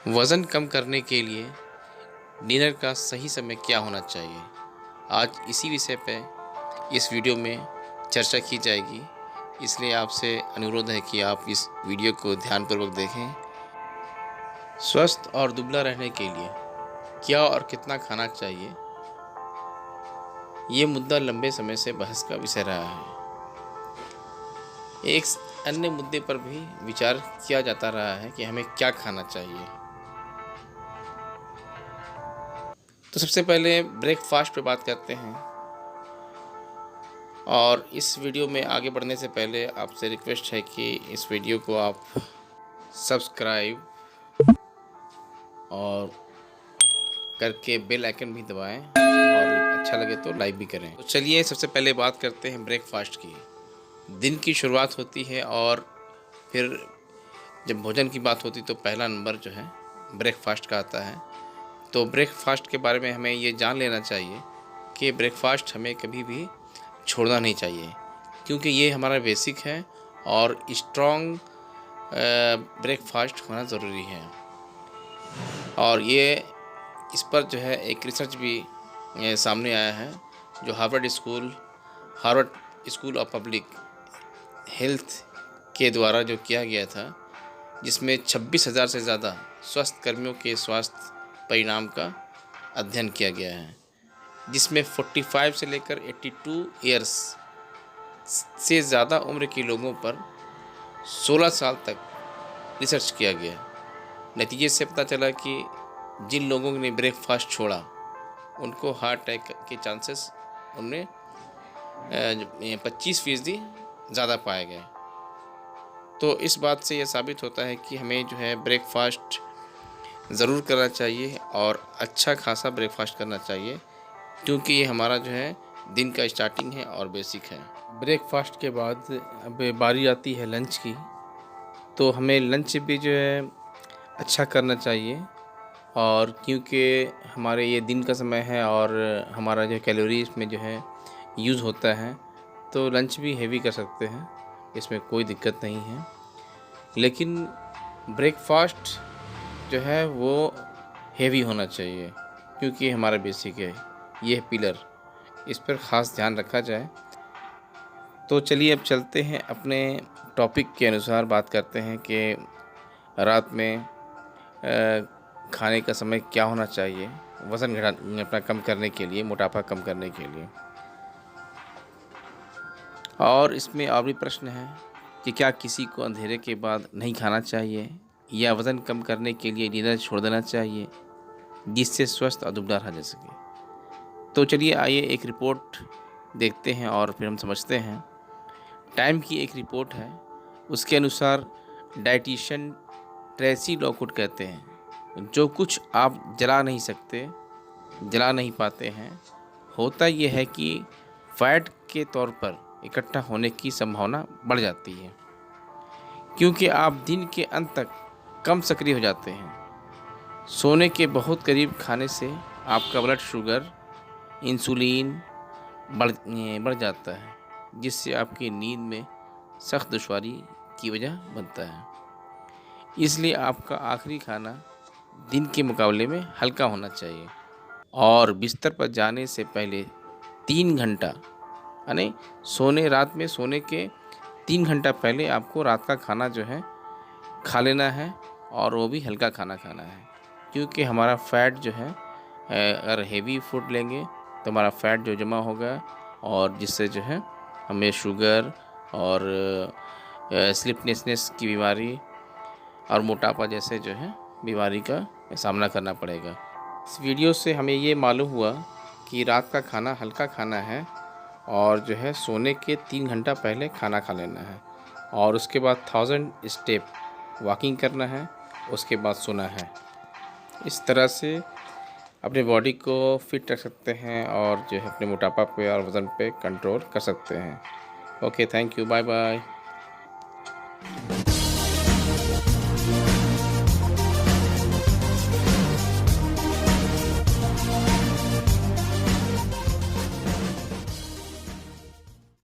वज़न कम करने के लिए डिनर का सही समय क्या होना चाहिए? आज इसी विषय पे इस वीडियो में चर्चा की जाएगी। इसलिए आपसे अनुरोध है कि आप इस वीडियो को ध्यानपूर्वक देखें। स्वस्थ और दुबला रहने के लिए क्या और कितना खाना चाहिए? ये मुद्दा लंबे समय से बहस का विषय रहा है। एक अन्य मुद्दे पर भी विचार किया जाता रहा है कि हमें क्या खाना चाहिए। तो सबसे पहले ब्रेकफास्ट पे बात करते हैं। और इस वीडियो में आगे बढ़ने से पहले आपसे रिक्वेस्ट है कि इस वीडियो को आप सब्सक्राइब और करके बेल आइकन भी दबाएं और अच्छा लगे तो लाइक भी करें। तो चलिए सबसे पहले बात करते हैं ब्रेकफास्ट की। दिन की शुरुआत होती है और फिर जब भोजन की बात होती तो पहला नंबर जो है ब्रेकफास्ट का आता है। तो ब्रेकफास्ट के बारे में हमें ये जान लेना चाहिए कि ब्रेकफास्ट हमें कभी भी छोड़ना नहीं चाहिए, क्योंकि ये हमारा बेसिक है और स्ट्रॉन्ग ब्रेकफास्ट होना ज़रूरी है। और ये इस पर जो है एक रिसर्च भी सामने आया है, जो Harvard school of public health के द्वारा जो किया गया था, जिसमें 26,000 से ज़्यादा स्वास्थ्य कर्मियों के स्वास्थ्य परिणाम का अध्ययन किया गया है, जिसमें 45 से लेकर 82 ईयर्स से ज़्यादा उम्र के लोगों पर 16 साल तक रिसर्च किया गया। नतीजे से पता चला कि जिन लोगों ने ब्रेकफास्ट छोड़ा उनको हार्ट अटैक के चांसेस उनमें 25% ज़्यादा पाए गए। तो इस बात से यह साबित होता है कि हमें जो है ब्रेकफास्ट ज़रूर करना चाहिए और अच्छा खासा ब्रेकफास्ट करना चाहिए, क्योंकि ये हमारा जो है दिन का स्टार्टिंग है और बेसिक है। ब्रेकफास्ट के बाद अब बारी आती है लंच की। तो हमें लंच भी जो है अच्छा करना चाहिए, और क्योंकि हमारे ये दिन का समय है और हमारा जो कैलोरी इसमें जो है यूज़ होता है, तो लंच भी हेवी कर सकते हैं, इसमें कोई दिक्कत नहीं है। लेकिन ब्रेकफास्ट जो है वो हेवी होना चाहिए, क्योंकि हमारा बेसिक है, ये है पिलर, इस पर ख़ास ध्यान रखा जाए। तो चलिए अब चलते हैं अपने टॉपिक के अनुसार, बात करते हैं कि रात में खाने का समय क्या होना चाहिए वज़न अपना कम करने के लिए, मोटापा कम करने के लिए। और इसमें और भी प्रश्न है कि क्या किसी को अंधेरे के बाद नहीं खाना चाहिए, या वज़न कम करने के लिए डिनर छोड़ देना चाहिए जिससे स्वस्थ और दुबला रहा जा सके। तो चलिए आइए एक रिपोर्ट देखते हैं और फिर हम समझते हैं। टाइम की एक रिपोर्ट है, उसके अनुसार डाइटिशियन ट्रेसी लॉकवुड कहते हैं, जो कुछ आप जला नहीं सकते, जला नहीं पाते हैं, होता यह है कि फैट के तौर पर इकट्ठा होने की संभावना बढ़ जाती है, क्योंकि आप दिन के अंत तक कम सक्रिय हो जाते हैं। सोने के बहुत करीब खाने से आपका ब्लड शुगर, इंसुलिन बढ़ जाता है, जिससे आपकी नींद में सख्त दुश्वारी की वजह बनता है। इसलिए आपका आखिरी खाना दिन के मुकाबले में हल्का होना चाहिए, और बिस्तर पर जाने से पहले 3 घंटा, यानी रात में सोने के 3 घंटा पहले आपको रात का खाना जो है खा लेना है, और वो भी हल्का खाना खाना है। क्योंकि हमारा फ़ैट जो है, अगर हेवी फूड लेंगे तो हमारा फ़ैट जो जमा होगा, और जिससे जो है हमें शुगर और स्लीपनेसनेस की बीमारी और मोटापा जैसे जो है बीमारी का सामना करना पड़ेगा। इस वीडियो से हमें ये मालूम हुआ कि रात का खाना हल्का खाना है, और जो है सोने के 3 घंटा पहले खाना खा लेना है, और उसके बाद 1000 स्टेप वॉकिंग करना है, उसके बाद सोना है। इस तरह से अपने बॉडी को फिट रख सकते हैं, और जो है अपने मोटापा पे और वज़न पे कंट्रोल कर सकते हैं। Okay, thank you, bye bye.